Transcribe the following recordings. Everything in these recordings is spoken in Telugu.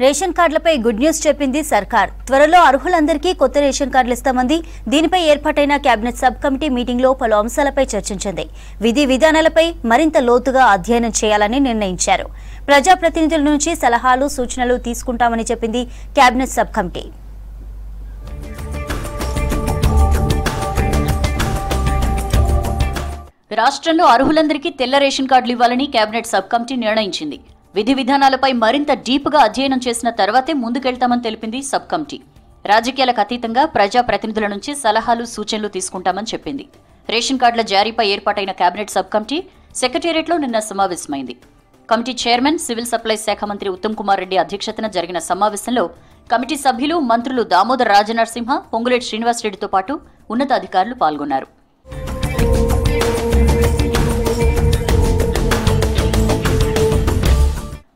రేషన్ కార్డులపై గుడ్ న్యూస్ చెప్పింది సర్కార్. త్వరలో అర్హులందరికీ కొత్త రేషన్ కార్డులు ఇస్తామంది. దీనిపై ఏర్పాటైన కేబినెట్ సబ్ కమిటీ మీటింగ్లో పలు అంశాలపై చర్చించింది. విధి విధానాలపై మరింత లోతుగా అధ్యయనం చేయాలని నిర్ణయించారు. ప్రజాప్రతినిధుల నుంచి సలహాలు సూచనలు తీసుకుంటామని చెప్పింది కేబినెట్ సబ్ కమిటీ. రాష్ట్రంలో అర్హులందరికీ తెల్ల రేషన్ కార్డులు ఇవ్వాలని కేబినెట్ సబ్ కమిటీ నిర్ణయించింది. విధి విధానాలపై మరింత డీప్గా అధ్యయనం చేసిన తర్వాతే ముందుకెళ్తామని తెలిపింది సబ్ కమిటీ. రాజకీయాలకు అతీతంగా ప్రజాప్రతినిధుల నుంచి సలహాలు సూచనలు తీసుకుంటామని చెప్పింది. రేషన్ కార్డుల జారీపై ఏర్పాటైన కేబినెట్ సబ్ కమిటీ సెక్రటేరియట్లో నిన్న సమావేశమైంది. కమిటీ చైర్మన్ సివిల్ సప్లైస్ శాఖ మంత్రి ఉత్తమ్ కుమార్ రెడ్డి అధ్యక్షతన జరిగిన సమావేశంలో కమిటీ సభ్యులు మంత్రులు దామోదర్ రాజనరసింహ, పొంగులేటి శ్రీనివాసరెడ్డితో పాటు ఉన్నతాధికారులు పాల్గొన్నారు.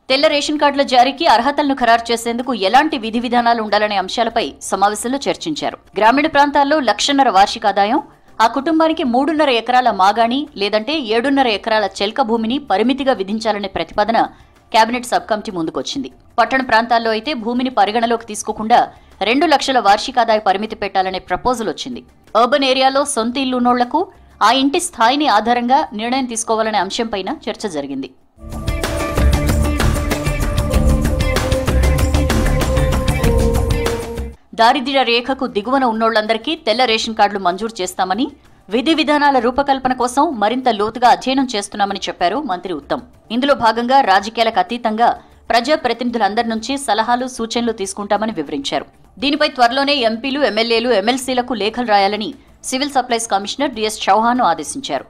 తెల్ల రేషన్ కార్డుల జారీకి అర్హతలను ఖరారు చేసేందుకు ఎలాంటి విధి విధానాలు ఉండాలనే అంశాలపై సమావేశంలో చర్చించారు. గ్రామీణ ప్రాంతాల్లో 1,50,000 వార్షిక ఆదాయం, ఆ కుటుంబానికి 3.5 ఎకరాల మాగాణి లేదంటే 7.5 ఎకరాల చెల్క భూమిని పరిమితిగా విధించాలనే ప్రతిపాదన కేబినెట్ సబ్ కమిటీ ముందుకొచ్చింది. పట్టణ ప్రాంతాల్లో అయితే భూమిని పరిగణలోకి తీసుకోకుండా 2 లక్షల వార్షికాదాయ పరిమితి పెట్టాలనే ప్రపోజల్ వచ్చింది. అర్బన్ ఏరియాలో సొంత ఇల్లున్నోళ్లకు ఆ ఇంటి స్థాయిని ఆధారంగా నిర్ణయం తీసుకోవాలనే అంశంపైన చర్చ జరిగింది. దారిద్ర్య రేఖకు దిగువన ఉన్నోళ్లందరికీ తెల్ల రేషన్ కార్డులు మంజూరు చేస్తామని, విధి విధానాల రూపకల్పన కోసం మరింత లోతుగా అధ్యయనం చేస్తున్నామని చెప్పారు మంత్రి ఉత్తమ్. ఇందులో భాగంగా రాజకీయాలకు అతీతంగా ప్రజాప్రతినిధులందరి నుంచి సలహాలు సూచనలు తీసుకుంటామని వివరించారు. దీనిపై త్వరలోనే ఎంపీలు, ఎమ్మెల్యేలు, ఎమ్మెల్సీలకు లేఖలు రాయాలని civil supplies commissioner DS Chauhan ఆదేశించారు.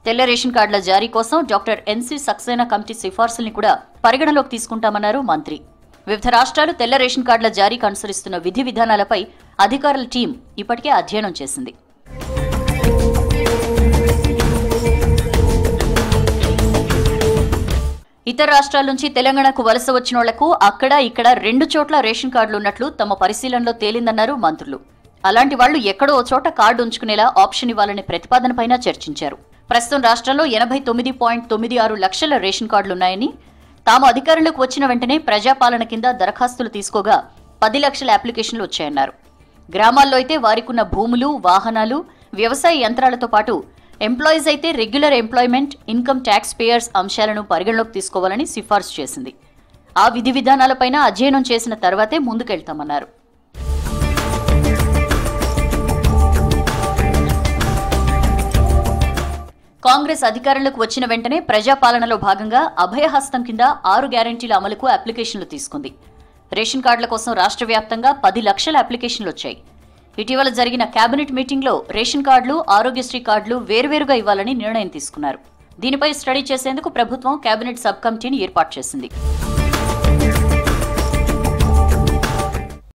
తెల్ల రేషన్ కార్డుల జారీ కోసం డాక్టర్ ఎన్సీ సక్సేనా కమిటీ సిఫార్సుల్ని కూడా పరిగణలోకి తీసుకుంటామన్నారు మంత్రి. వివిధ రాష్ట్రాలు తెల్ల రేషన్ కార్డుల జారీకి అనుసరిస్తున్న విధి విధానాలపై అధికారుల టీం ఇప్పటికే అధ్యయనం చేసింది. ఇతర రాష్ట్రాల నుంచి తెలంగాణకు వలస వచ్చినోళ్లకు అక్కడ ఇక్కడ 2 చోట్ల రేషన్ కార్డులు ఉన్నట్లు తమ పరిశీలనలో తేలిందన్నారు మంత్రులు. అలాంటి వాళ్లు ఎక్కడో ఓ చోట కార్డు ఉంచుకునేలా ఆప్షన్ ఇవ్వాలనే ప్రతిపాదనపైన చర్చించారు. ప్రస్తుతం రాష్ట్రంలో 89.96 లక్షల రేషన్ కార్డులున్నాయని, తాము అధికారంలోకి వచ్చిన వెంటనే ప్రజాపాలన కింద దరఖాస్తులు తీసుకోగా 10 లక్షల అప్లికేషన్లు వచ్చాయన్నారు. గ్రామాల్లో అయితే వారికున్న భూములు, వాహనాలు, వ్యవసాయ యంత్రాలతో పాటు ఎంప్లాయీస్ అయితే regular employment, income tax payers అంశాలను పరిగణలోకి తీసుకోవాలని సిఫార్సు చేసింది. ఆ విధి విధానాలపైన అధ్యయనం చేసిన తర్వాతే ముందుకెళ్తామన్నారు. కాంగ్రెస్ అధికారంలోకి వచ్చిన వెంటనే ప్రజాపాలనలో భాగంగా అభయహస్తం కింద 6 గ్యారెంటీల అమలుకు అప్లికేషన్లు తీసుకుంది. రేషన్ కార్డుల కోసం రాష్ట్ర వ్యాప్తంగా 10 లక్షల అప్లికేషన్లు వచ్చాయి. ఇటీవల జరిగిన కేబినెట్ మీటింగ్లో రేషన్ కార్డులు, ఆరోగ్యశ్రీ కార్డులు వేర్వేరుగా ఇవ్వాలని నిర్ణయం తీసుకున్నారు. దీనిపై స్టడీ చేసేందుకు ప్రభుత్వం కేబినెట్ సబ్ కమిటీని ఏర్పాటు చేసింది.